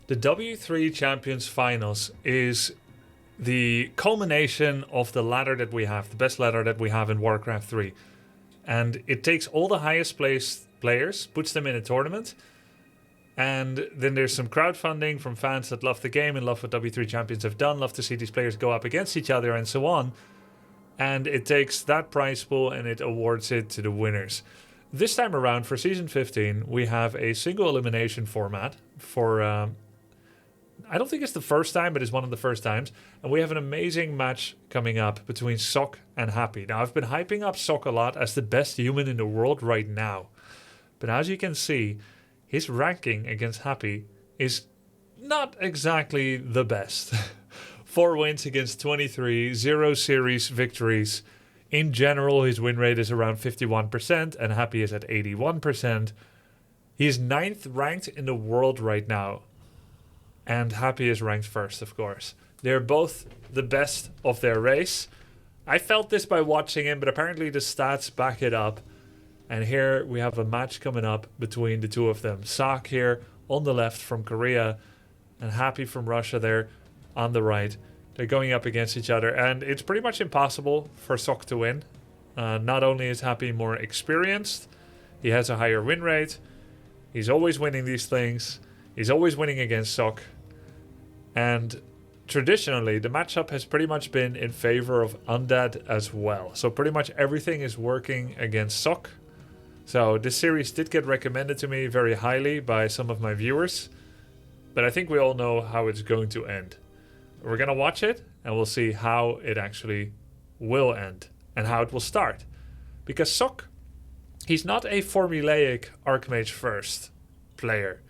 The W3 Champions Finals is the culmination of the ladder that we have, the best ladder that we have in Warcraft 3. And it takes all the highest placed players, puts them in a tournament, and then there's some crowdfunding from fans that love the game and love what W3 Champions have done, love to see these players go up against each other and so on. And it takes that prize pool and it awards it to the winners. This time around, for Season 15, we have a single elimination format for... I don't think it's the first time, but it's one of the first times. And we have an amazing match coming up between Sok and Happy. Now, I've been hyping up Sok a lot as the best human in the world right now. But as you can see, his ranking against Happy is not exactly the best. 4 wins against 23, 0 series victories. In general, his win rate is around 51%, and Happy is at 81%. He is 9th ranked in the world right now. And Happy is ranked first, of course. They're both the best of their race. I felt this by watching him, but apparently the stats back it up. And here we have a match coming up between the two of them. Sak here on the left from Korea, and Happy from Russia there on the right. They're going up against each other, and it's pretty much impossible for Sok to win. Not only is Happy more experienced, he has a higher win rate. He's always winning these things. He's always winning against Sok. And traditionally, the matchup has pretty much been in favor of Undead as well. So pretty much everything is working against Sok. So this series did get recommended to me very highly by some of my viewers. But I think we all know how it's going to end. We're going to watch it and we'll see how it actually will end and how it will start. Because Sok, he's not a formulaic Archmage first player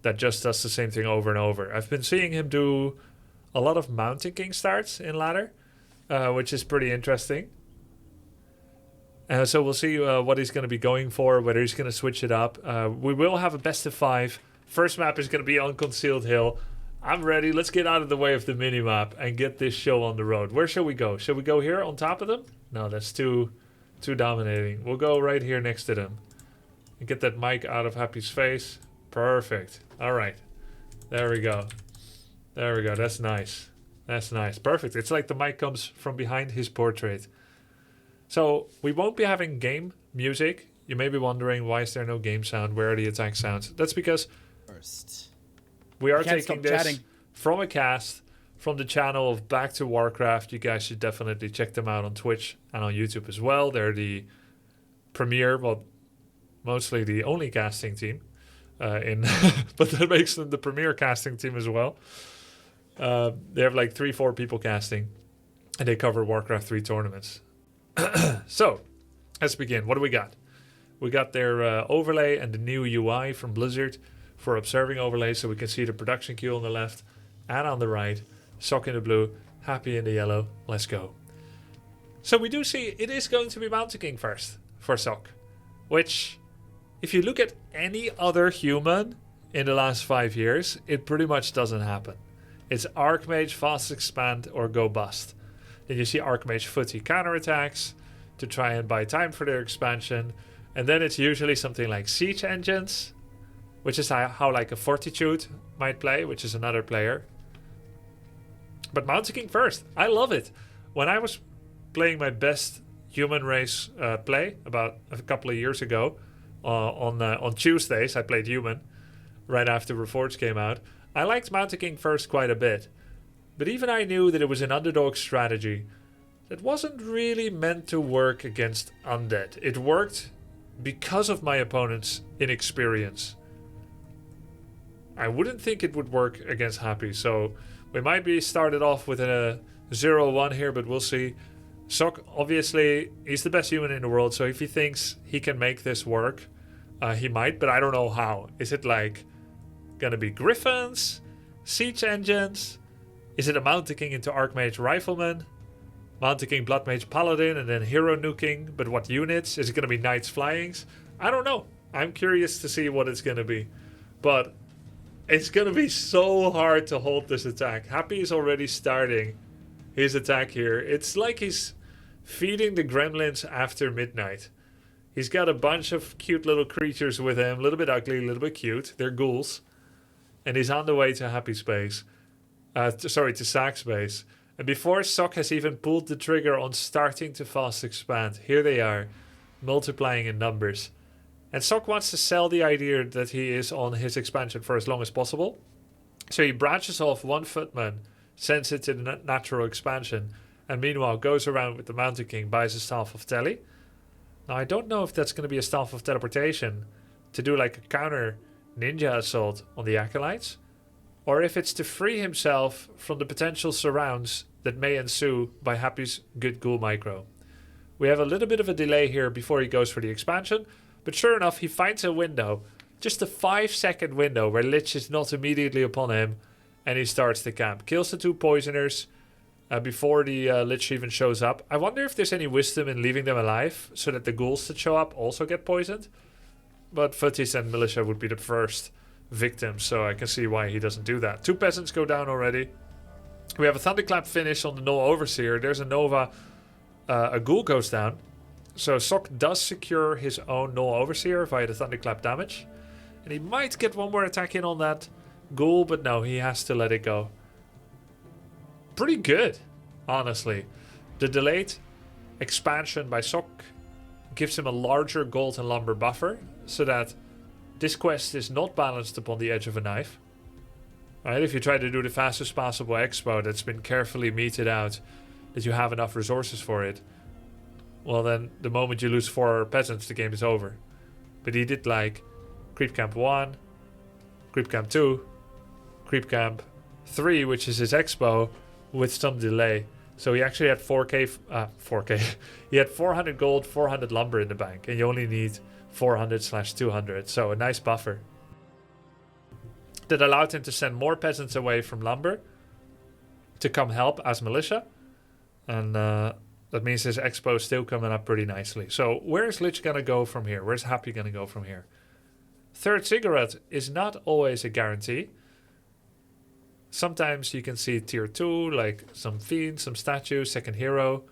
that just does the same thing over and over. I've been seeing him do a lot of Mountain King starts in ladder, which is pretty interesting. So we'll see what he's going to be going for, whether he's going to switch it up. We will have a best of 5. First map is going to be on Concealed Hill. I'm ready. Let's get out of the way of the minimap and get this show on the road. Where shall we go? Shall we go here on top of them? No, that's too dominating. We'll go right here next to them. And get that mic out of Happy's face. Perfect. All right. There we go. There we go. That's nice. That's nice. Perfect. It's like the mic comes from behind his portrait. So we won't be having game music. You may be wondering, why is there no game sound? Where are the attack sounds? That's because we are taking this from a cast from the channel of Back to Warcraft. You guys should definitely check them out on Twitch and on YouTube as well. They're the premier, well, mostly the only casting team. But that makes them the premier casting team as well. They have like 3-4 people casting, and they cover Warcraft 3 tournaments. So let's begin. What do we got? We got their overlay and the new UI from Blizzard for observing overlay, so we can see the production queue on the left and on the right. Sok in the blue, Happy in the yellow. Let's go. So we do see it is going to be Mountain King first for Sok, which, if you look at any other human in the last 5 years, it pretty much doesn't happen. It's Archmage, fast expand, or go bust. Then you see Archmage footy counterattacks to try and buy time for their expansion. And then it's usually something like Siege Engines, which is how like a Fortitude might play, which is another player. But Mountain King first. I love it. When I was playing my best human race play about a couple of years ago, on Tuesdays, I played human right after Reforged came out. I liked Mountain King first quite a bit. But even I knew that it was an underdog strategy that wasn't really meant to work against Undead. It worked because of my opponent's inexperience. I wouldn't think it would work against Happy, so we might be started off with a 0-1 here, but we'll see. Sok, obviously, he's the best human in the world, so if he thinks he can make this work, he might, but I don't know how. Is it like gonna be Griffins? Siege Engines? Is it a Mountain King into Archmage Rifleman? Mountain King Blood Mage Paladin and then Hero Nuking, but what units? Is it gonna be Knights Flyings? I don't know. I'm curious to see what it's gonna be. But it's gonna be so hard to hold this attack. Happy is already starting his attack here. It's like he's feeding the gremlins after midnight. He's got a bunch of cute little creatures with him. A little bit ugly, a little bit cute. They're ghouls. and he's on the way to Happy Space. To Sack Space. And before Sock has even pulled the trigger on starting to fast expand, here they are, multiplying in numbers. And Sock wants to sell the idea that he is on his expansion for as long as possible. So he branches off one footman, sends it to the natural expansion, and meanwhile goes around with the Mountain King, buys a Staff of Tele. Now I don't know if that's going to be a Staff of Teleportation to do like a counter ninja assault on the Acolytes, or if it's to free himself from the potential surrounds that may ensue by Happy's good ghoul micro. We have a little bit of a delay here before he goes for the expansion, but sure enough he finds a window, just a 5-second window where Lich is not immediately upon him, and he starts the camp. Kills the 2 poisoners before the Lich even shows up. I wonder if there's any wisdom in leaving them alive so that the ghouls that show up also get poisoned. But Futties and Militia would be the first victims, so I can see why he doesn't do that. 2 peasants go down already. We have a Thunderclap finish on the Null Overseer. There's a Nova. A ghoul goes down. So Sock does secure his own Null Overseer via the Thunderclap damage. And he might get one more attack in on that ghoul, but no, he has to let it go. Pretty good, honestly. The delayed expansion by Sock gives him a larger gold and lumber buffer, so that this quest is not balanced upon the edge of a knife. Right? If you try to do the fastest possible expo that's been carefully meted out, that you have enough resources for it, well then the moment you lose 4 peasants, the game is over. But he did like Creep Camp 1, Creep Camp 2, Creep Camp 3, which is his expo, with some delay. So he actually had 4k. He had 400 gold, 400 lumber in the bank, and you only need 400/200. So a nice buffer that allowed him to send more peasants away from lumber to come help as militia, and that means his expo is still coming up pretty nicely. So where's Lich gonna go from here? Where's Happy gonna go from here? Third cigarette is not always a guarantee. Sometimes you can see tier 2, like some fiend, some statue, second hero.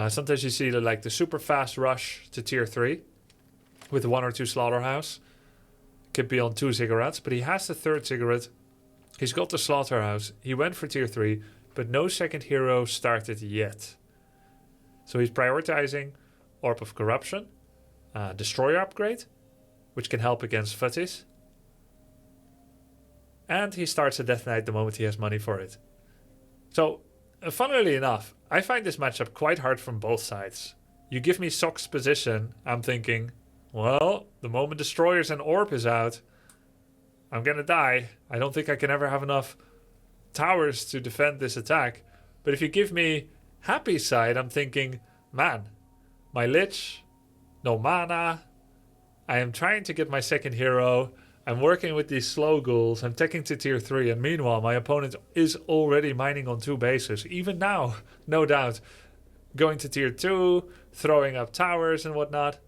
Sometimes you see like the super fast rush to tier 3 with 1 or 2 slaughterhouse. Could be on 2 cigarettes, but he has the third cigarette. He's got the slaughterhouse. He went for tier 3, but no second hero started yet. So he's prioritizing Orb of Corruption, Destroyer upgrade, which can help against Futties. And he starts a Death Knight the moment he has money for it. So, funnily enough, I find this matchup quite hard from both sides. You give me Sock's position, I'm thinking, well, the moment Destroyers and Orb is out, I'm gonna die. I don't think I can ever have enough towers to defend this attack. But if you give me Happy's side, I'm thinking, man, my Lich, no mana, I am trying to get my second hero, I'm working with these slow ghouls, I'm taking to tier 3, and meanwhile my opponent is already mining on 2 bases. Even now, no doubt, going to tier 2, throwing up towers and whatnot.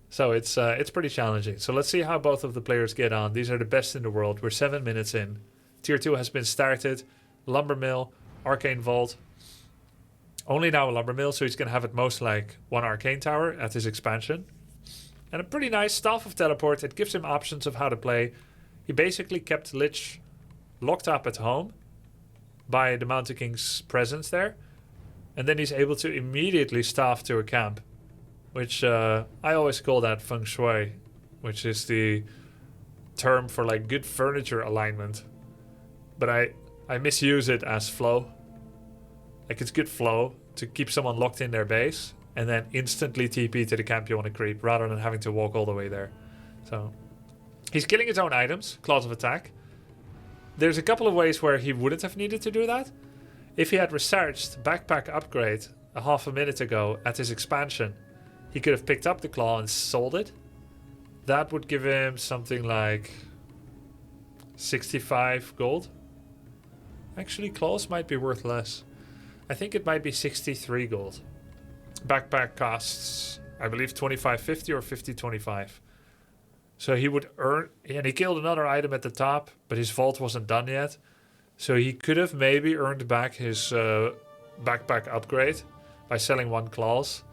So it's pretty challenging. So let's see how both of the players get on. These are the best in the world. We're 7 minutes in. Tier 2 has been started. Lumber Mill, Arcane Vault. Only now a Lumber Mill, so he's going to have at most like 1 Arcane Tower at his expansion. And a pretty nice Staff of Teleport. It gives him options of how to play. He basically kept Lich locked up at home by the Mountain King's presence there. And then he's able to immediately staff to a camp, which I always call that feng shui, which is the term for like good furniture alignment. But I misuse it as flow. Like it's good flow to keep someone locked in their base and then instantly TP to the camp you want to creep rather than having to walk all the way there. So he's killing his own items, claws of attack. There's a couple of ways where he wouldn't have needed to do that. If he had researched backpack upgrade a half a minute ago at his expansion, he could have picked up the claw and sold it. That would give him something like 65 gold. Actually, claws might be worth less. I think it might be 63 gold. Backpack costs, I believe, 25.50 or 50.25. So he would earn, and he killed another item at the top, but his vault wasn't done yet. So he could have maybe earned back his backpack upgrade by selling 1 claws.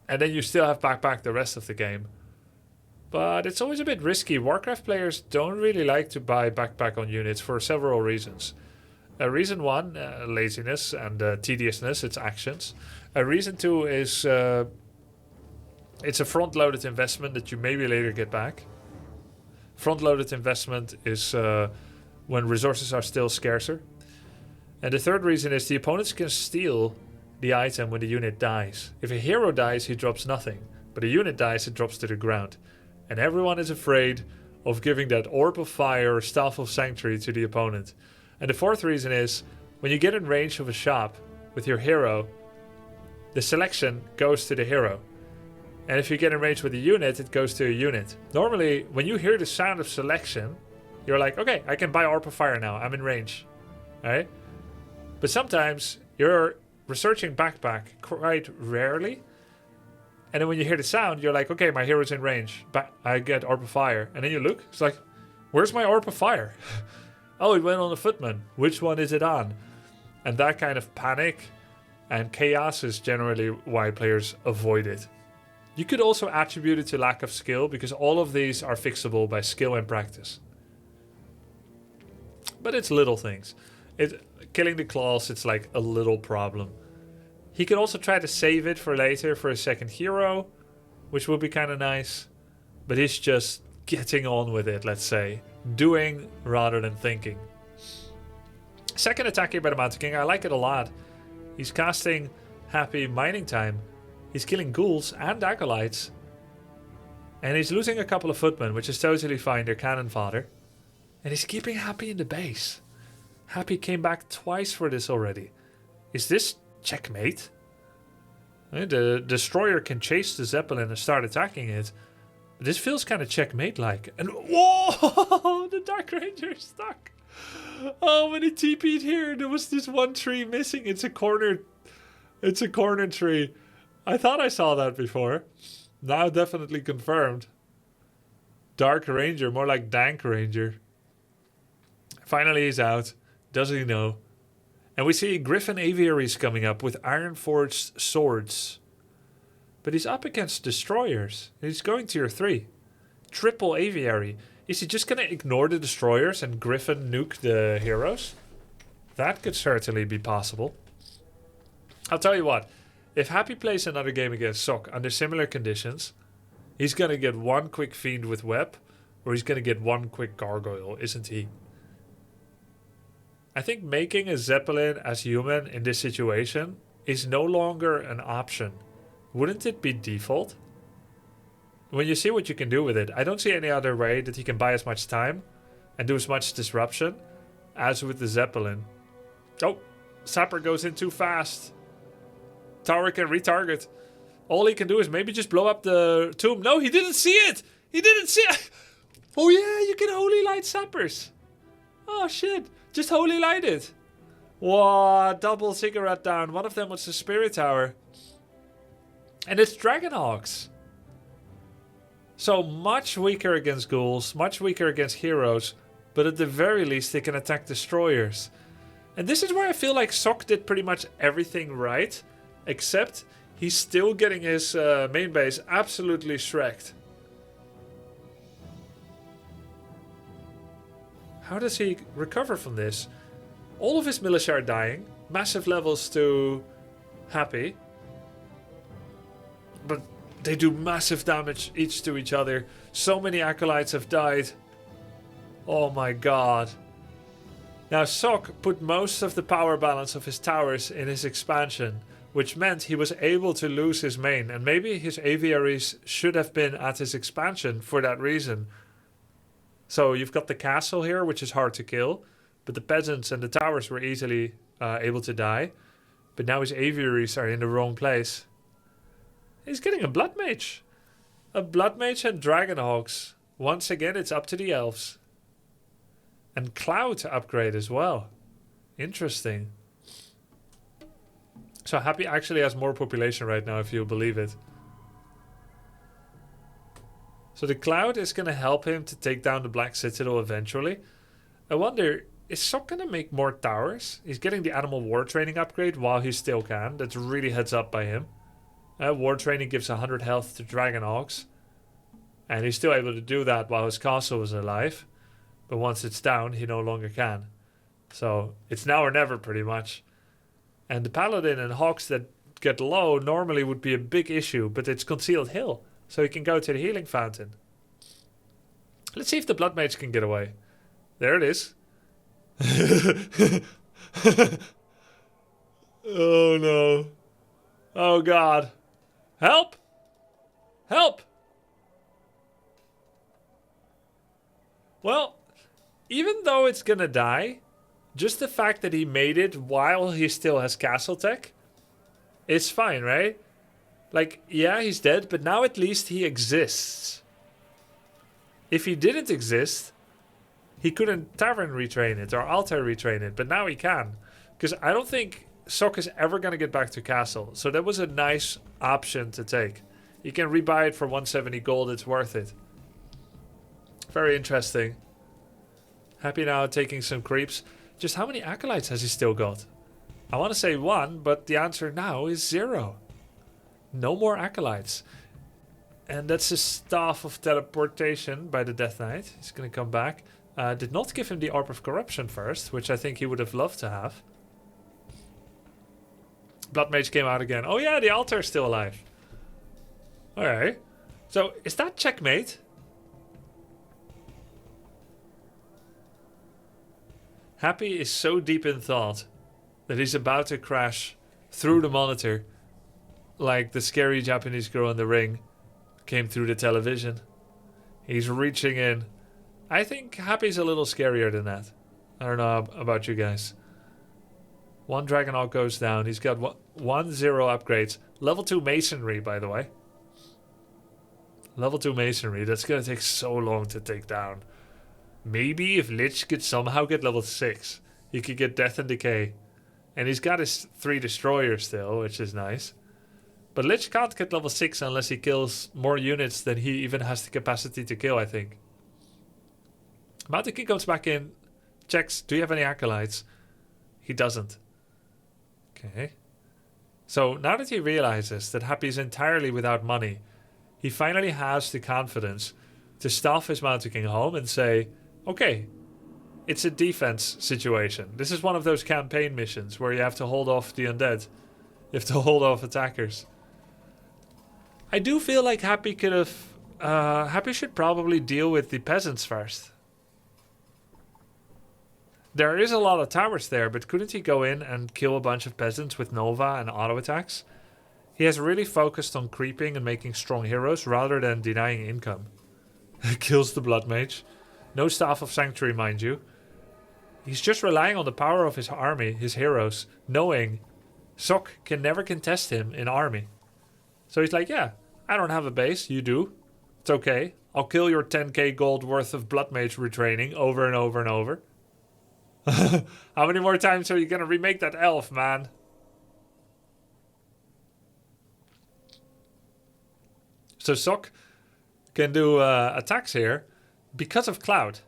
And then you still have backpack the rest of the game. But it's always a bit risky. Warcraft players don't really like to buy backpack on units for several reasons. Reason one, laziness and tediousness, its actions. Reason two is it's a front-loaded investment that you maybe later get back. Front-loaded investment is when resources are still scarcer. And the third reason is the opponents can steal the item when the unit dies. If a hero dies, he drops nothing. But a unit dies, it drops to the ground. And everyone is afraid of giving that Orb of Fire or Staff of Sanctuary to the opponent. And the fourth reason is, when you get in range of a shop with your hero, the selection goes to the hero. And if you get in range with a unit, it goes to a unit. Normally, when you hear the sound of selection, you're like, okay, I can buy Orb of Fire now, I'm in range. Alright? But sometimes you're researching backpack quite rarely. And then when you hear the sound, you're like, okay, my hero's in range. I get Orb of Fire. And then you look, it's like, where's my Orb of Fire? Oh, it went on the footman. Which one is it on? And that kind of panic and chaos is generally why players avoid it. You could also attribute it to lack of skill, because all of these are fixable by skill and practice. But it's little things. Killing the claws, it's like a little problem. He could also try to save it for later for a second hero, which would be kind of nice. But he's just getting on with it, let's say. Doing rather than thinking. Second attack here by the Mountain King, I like it a lot. He's casting Happy Mining Time. He's killing ghouls and acolytes. And he's losing a couple of footmen, which is totally fine, they're cannon fodder. And he's keeping Happy in the base. Happy came back twice for this already. Is this checkmate? The destroyer can chase the Zeppelin and start attacking it. This feels kind of checkmate-like. And whoa! The Dark Ranger is stuck. Oh, when he TP'd here, there was this one tree missing. It's a corner tree. I thought I saw that before. Now definitely confirmed. Dark Ranger, more like Dank Ranger. Finally he's out. Does he know? And we see Griffin Aviaries coming up with Iron-forged swords. But he's up against destroyers. He's going tier 3. Triple Aviary. Is he just going to ignore the destroyers and Griffin nuke the heroes? That could certainly be possible. I'll tell you what. If Happy plays another game against Sok under similar conditions, he's going to get one quick Fiend with Web, or he's going to get one quick Gargoyle, isn't he? I think making a Zeppelin as human in this situation is no longer an option. Wouldn't it be default? When you see what you can do with it, I don't see any other way that he can buy as much time and do as much disruption as with the Zeppelin. Oh, Sapper goes in too fast. Tower can retarget. All he can do is maybe just blow up the tomb. No, he didn't see it! He didn't see it! Oh yeah, you can Holy Light Sappers. Oh shit, just Holy Light it. Wow, double cigarette down. One of them was the Spirit Tower. And it's Dragonhawks. So much weaker against ghouls, much weaker against heroes, but at the very least they can attack destroyers. And this is where I feel like Sok did pretty much everything right, except he's still getting his main base absolutely shreked. How does he recover from this? All of his militia are dying, massive levels to Happy. But they do massive damage each to each other. So many acolytes have died. Oh my god. Now Sok put most of the power balance of his towers in his expansion, which meant he was able to lose his main, and maybe his aviaries should have been at his expansion for that reason. So you've got the castle here, which is hard to kill, but the peasants and the towers were easily able to die. But now his aviaries are in the wrong place. He's getting a Blood Mage. A Blood Mage and Dragonhawks. Once again, it's up to the elves. And Cloud to upgrade as well. Interesting. So Happy actually has more population right now, if you believe it. So the Cloud is going to help him to take down the Black Citadel eventually. I wonder, is Sok going to make more towers? He's getting the Animal War Training upgrade while he still can. That's really heads up by him. War Training gives 100 health to Dragonhawks. And he's still able to do that while his castle is alive. But once it's down, he no longer can. So it's now or never pretty much. And the paladin and hawks that get low normally would be a big issue, but it's concealed hill. So he can go to the healing fountain. Let's see if the blood mage can get away. There it is. Oh no. Oh god. Help! Help! Well, even though it's gonna die, just the fact that he made it while he still has castle tech, it's fine, right? Like, yeah, he's dead, but now at least he exists. If he didn't exist, he couldn't tavern retrain it or altar retrain it, but now he can. Because I don't think Sok is ever going to get back to castle. So that was a nice option to take. You can rebuy it for 170 gold, it's worth it. Very interesting. Happy now taking some creeps. Just how many acolytes has he still got? I want to say 1, but the answer now is 0. No more acolytes. And that's his staff of teleportation by the Death Knight. He's going to come back. Did not give him the Orb of Corruption first, which I think he would have loved to have. Blood Mage came out again. Oh yeah, the altar is still alive. Alright. So, is that checkmate? Happy is so deep in thought that he's about to crash through the monitor like the scary Japanese girl in the ring came through the television. He's reaching in. I think Happy's a little scarier than that. I don't know about you guys. 1 Dragonhawk goes down. He's got 1 0 upgrades. Level 2 masonry, by the way. Level 2 masonry. That's going to take so long to take down. Maybe if Lich could somehow get level 6, he could get Death and Decay. And he's got his 3 destroyers still, which is nice. But Lich can't get level 6 unless he kills more units than he even has the capacity to kill, I think. Mountain King comes back in, checks, do you have any acolytes? He doesn't. Okay. So now that he realizes that Happy is entirely without money, he finally has the confidence to staff his Mountain King home and say, okay, it's a defense situation. This is one of those campaign missions where you have to hold off the undead. You have to hold off attackers. I do feel like Happy could have... Happy should probably deal with the peasants first. There is a lot of towers there, but couldn't he go in and kill a bunch of peasants with Nova and auto attacks? He has really focused on creeping and making strong heroes rather than denying income. Kills the Blood Mage. No Staff of Sanctuary, mind you. He's just relying on the power of his army, his heroes, knowing Sok can never contest him in army. So he's like, yeah, I don't have a base, you do. It's okay. I'll kill your 10k gold worth of Blood Mage retraining over and over and over. How many more times are you going to remake that elf, man? So Sok can do attacks here because of Cloud.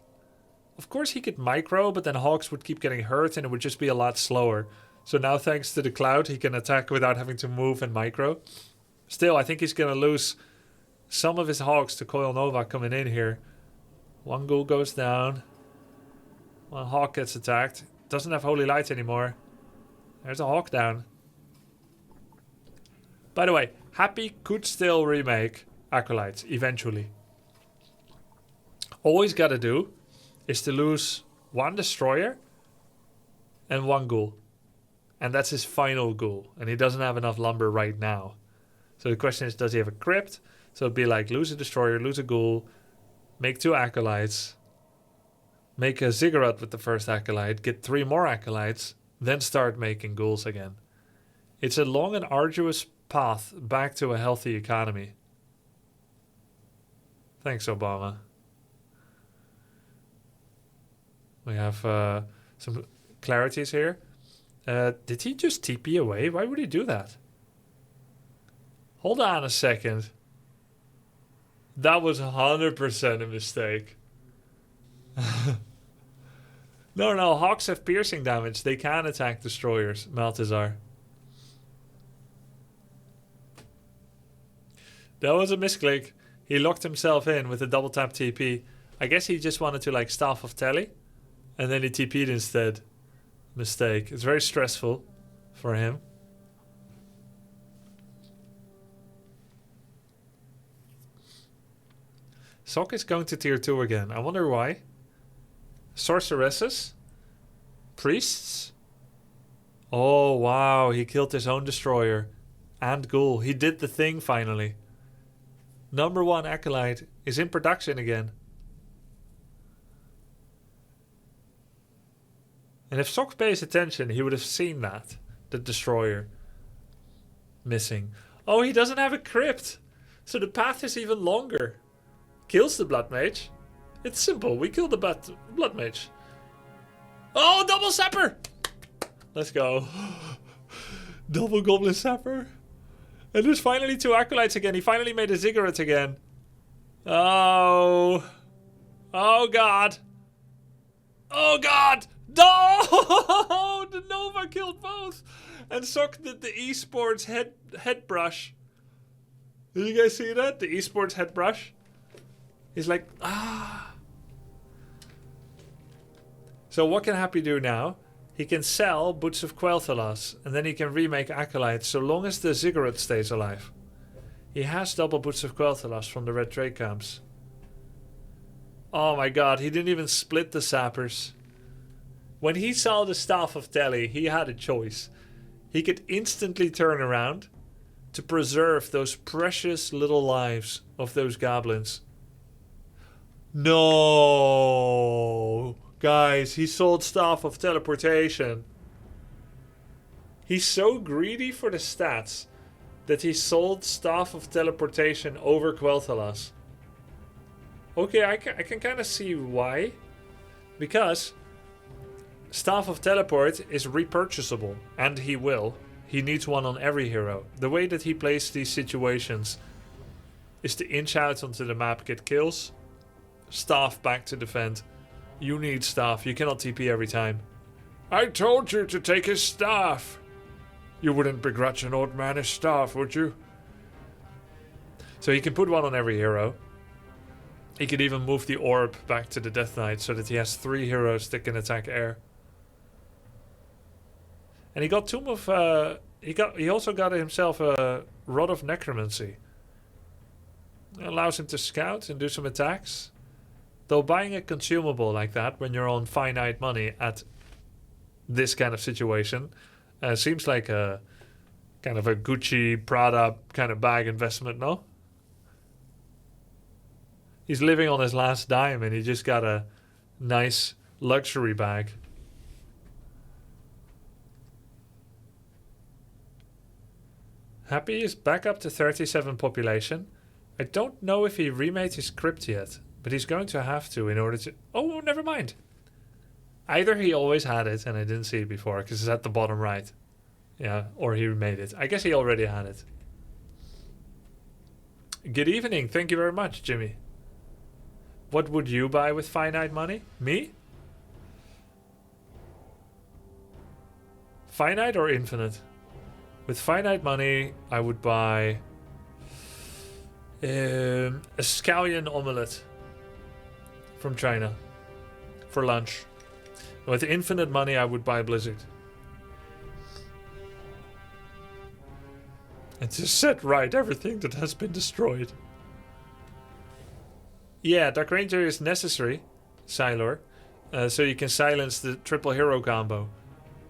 Of course he could micro, but then Hawks would keep getting hurt and it would just be a lot slower. So now thanks to the Cloud, he can attack without having to move and micro. Still, I think he's going to lose some of his Hawks to Coil Nova coming in here. 1 ghoul goes down. 1 Hawk gets attacked. Doesn't have Holy Light anymore. There's a Hawk down. By the way, Happy could still remake Acolytes eventually. All he's got to do is to lose 1 Destroyer and 1 Ghoul. And that's his final Ghoul. And he doesn't have enough lumber right now. So the question is, does he have a Crypt? So it'd be like lose a Destroyer, lose a Ghoul, make 2 Acolytes, make a Ziggurat with the first Acolyte, get 3 more Acolytes, then start making Ghouls again. It's a long and arduous path back to a healthy economy. Thanks, Obama. We have some clarities here. Did he just TP away? Why would he do that? Hold on a second. That was 100% a mistake. No, Hawks have piercing damage. They can attack destroyers, Maltazar. That was a misclick. He locked himself in with a double tap TP. I guess he just wanted to like Staff of Telly. And then he TP'd instead. Mistake. It's very stressful for him. Sok is going to tier 2 again. I wonder why. Sorceresses? Priests? Oh, wow. He killed his own destroyer. And ghoul. He did the thing finally. Number 1 Acolyte is in production again. And if Sok pays attention, he would have seen that. The destroyer. Missing. Oh, he doesn't have a crypt. So the path is even longer. Kills the Blood Mage. It's simple. We kill the Blood Mage. Oh, double Sapper! Let's go. Double Goblin Sapper. And there's finally 2 Acolytes again. He finally made a Ziggurat again. Oh. Oh, God. Oh, God. No! The Nova killed both. And Sok did the esports head brush. Did you guys see that? The esports head brush. He's like, ah. So what can Happy do now? He can sell Boots of Quel'Thalas, and then he can remake Acolytes so long as the Ziggurat stays alive. He has double Boots of Quel'Thalas from the Red Trade Camps. Oh my god, he didn't even split the Sappers. When he saw the Staff of Telly, he had a choice. He could instantly turn around to preserve those precious little lives of those goblins. No! Guys, he sold Staff of Teleportation. He's so greedy for the stats that he sold Staff of Teleportation over Quel'Thalas. Okay, I can kind of see why. Because Staff of Teleport is repurchasable, and he will. He needs one on every hero. The way that he plays these situations is to inch out onto the map, get kills, Staff back to defend. You need Staff, you cannot TP every time. I told you to take his Staff. You wouldn't begrudge an old man his Staff, would you? So he can put one on every hero. He could even move the orb back to the Death Knight so that he has 3 heroes that can attack air. And he got Tomb of... he also got himself a Rod of Necromancy. It allows him to scout and do some attacks. Though buying a consumable like that when you're on finite money at this kind of situation seems like a kind of a Gucci, Prada kind of bag investment, no? He's living on his last dime and he just got a nice luxury bag. Happy is back up to 37 population. I don't know if he remade his crypt yet, but he's going to have to in order to... Oh, never mind. Either he always had it and I didn't see it before because it's at the bottom right. Yeah, or he remade it. I guess he already had it. Good evening. Thank you very much, Jimmy. What would you buy with finite money? Me? Finite or infinite? With finite money, I would buy a scallion omelette from China for lunch. With infinite money, I would buy Blizzard. And to set right everything that has been destroyed. Yeah, Dark Ranger is necessary, Silor, so you can silence the triple hero combo.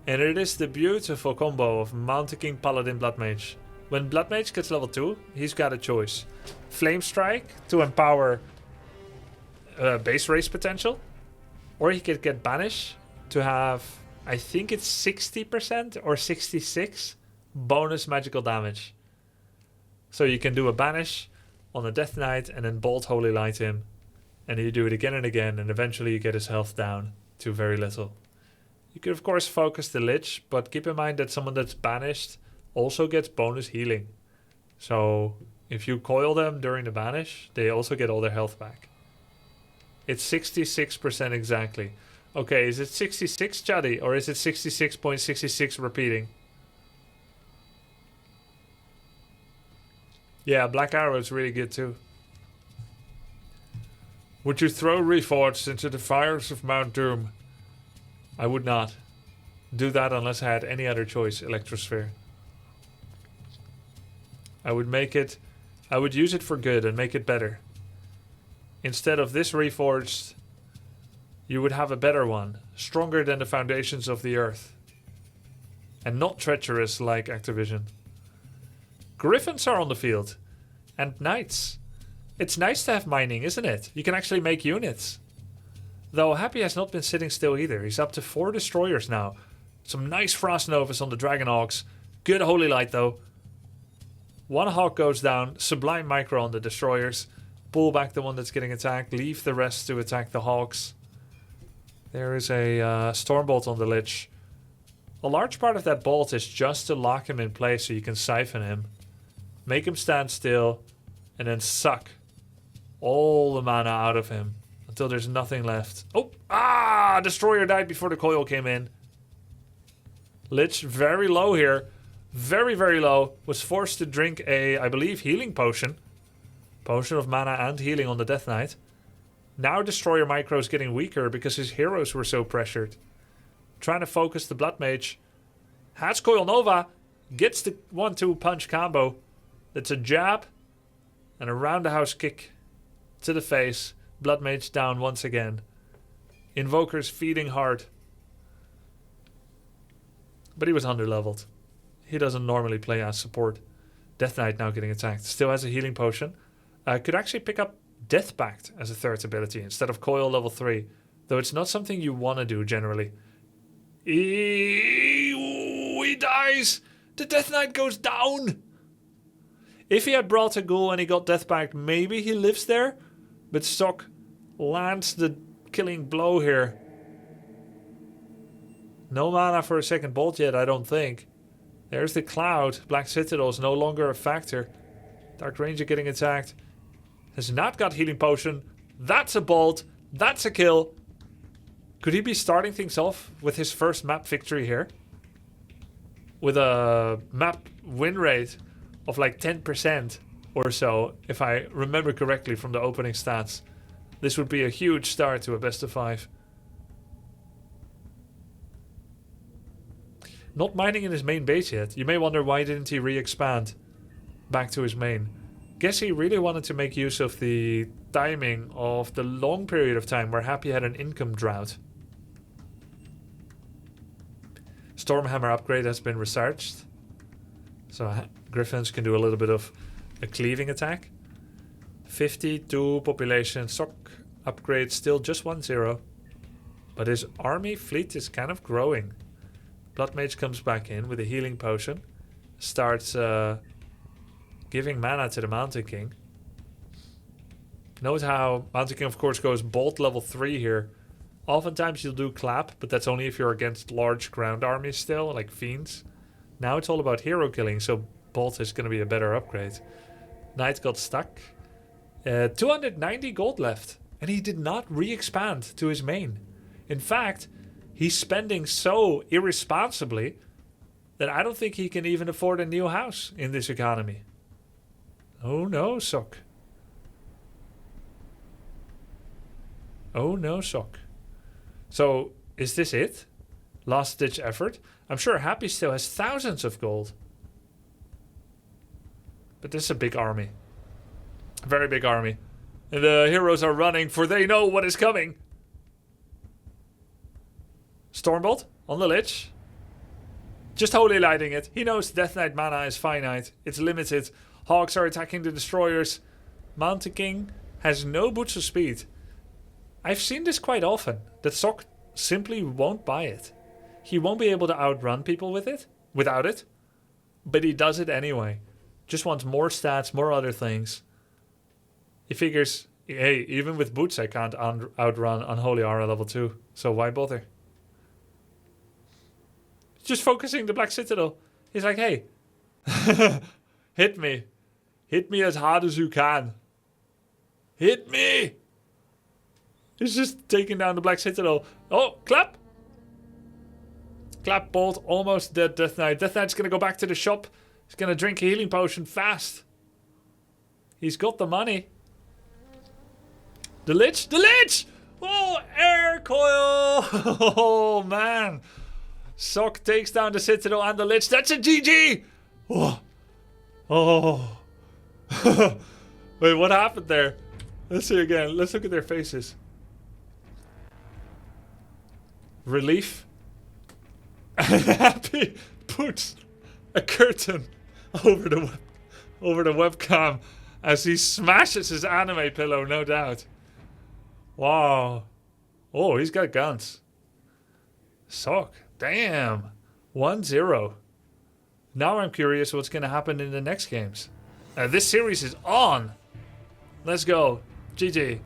And it is the beautiful combo of Mountain King, Paladin, Blood Mage. When Blood Mage gets level 2, he's got a choice. Flame Strike to empower base race potential. Or he could get Banish to have, I think it's 60% or 66 bonus magical damage. So you can do a Banish on a Death Knight and then Bolt Holy Light him. And you do it again and again and eventually you get his health down to very little. You could of course focus the Lich, but keep in mind that someone that's banished also gets bonus healing. So if you coil them during the banish, they also get all their health back. It's 66% exactly. Okay, is it 66, Chaddy, or is it 66.66 repeating? Yeah, Black Arrow is really good too. Would you throw Reforged into the fires of Mount Doom? I would not do that unless I had any other choice, Electrosphere. I would make it... I would use it for good and make it better. Instead of this Reforged, you would have a better one. Stronger than the foundations of the earth. And not treacherous like Activision. Griffins are on the field. And knights. It's nice to have mining, isn't it? You can actually make units. Though Happy has not been sitting still either. He's up to 4 destroyers now. Some nice Frost Novas on the Dragonhawks. Good Holy Light though. 1 Hawk goes down. Sublime Micro on the destroyers. Pull back the one that's getting attacked. Leave the rest to attack the Hawks. There is a Stormbolt on the Lich. A large part of that bolt is just to lock him in place so you can siphon him. Make him stand still. And then suck all the mana out of him. Until there's nothing left. Oh! Ah! Destroyer died before the coil came in. Lich very low here. Very, very low. Was forced to drink a, I believe, healing potion. Potion of mana and healing on the Death Knight. Now Destroyer Micro is getting weaker because his heroes were so pressured. Trying to focus the Blood Mage. Has Coil Nova. Gets the 1-2 punch combo. That's a jab. And a roundhouse kick to the face. Blood Mage down once again. Invoker's feeding hard. But he was underleveled. He doesn't normally play as support. Death Knight now getting attacked. Still has a healing potion. Could actually pick up Death Pact as a 3rd ability instead of Coil level 3. Though it's not something you want to do generally. He dies! The Death Knight goes down! If he had brought a ghoul and he got Death Pact, maybe he lives there. But Stock lands the killing blow here. No mana for a second bolt yet, I don't think. There's the Cloud. Black Citadel is no longer a factor. Dark Ranger getting attacked. Has not got healing potion. That's a bolt. That's a kill. Could he be starting things off with his first map victory here? With a map win rate of like 10% or so, if I remember correctly from the opening stats. This would be a huge start to a best of 5. Not mining in his main base yet. You may wonder why didn't he re-expand back to his main. Guess he really wanted to make use of the timing of the long period of time where Happy had an income drought. Stormhammer upgrade has been researched. So Griffins can do a little bit of a cleaving attack. 52 population. Sock upgrade still just 1-0. But his army fleet is kind of growing. Blood Mage comes back in with a healing potion. Starts giving mana to the Mountain King. Note how Mountain King of course goes Bolt level 3 here. Oftentimes you'll do Clap, but that's only if you're against large ground armies still, like Fiends. Now it's all about hero killing, so Bolt is going to be a better upgrade. Knight got stuck. 290 gold left. And he did not re-expand to his main. In fact, he's spending so irresponsibly that I don't think he can even afford a new house in this economy. Oh no, Sock. Oh no, Sock. So, is this it? Last ditch effort? I'm sure Happy still has thousands of gold. But this is a big army. A very big army. And the heroes are running for they know what is coming. Stormbolt on the Lich. Just holy lighting it. He knows Death Knight mana is finite. It's limited. Hawks are attacking the destroyers. Mountain King has no boots of speed. I've seen this quite often. That Sock simply won't buy it. He won't be able to outrun people with it, without it. But he does it anyway. Just wants more stats, more other things. He figures, hey, even with boots I can't outrun Unholy Aura level 2. So why bother? Just focusing the Black Citadel. He's like, hey, hit me. Hit me as hard as you can. Hit me! He's just taking down the Black Citadel. Oh, clap! Clap, Bolt, almost dead Death Knight. Death Knight's gonna go back to the shop. He's gonna drink a healing potion fast. He's got the money. The Lich! The Lich! Oh, air coil! Oh, man. Sock takes down the Citadel and the Lich. That's a GG! Oh. Oh. Wait, what happened there? Let's see again. Let's look at their faces. Relief. And Happy puts a curtain over the webcam as he smashes his anime pillow, no doubt. Wow. Oh, he's got guns. Sock. Damn. 1-0. Now I'm curious what's going to happen in the next games. This series is on. Let's go. GG.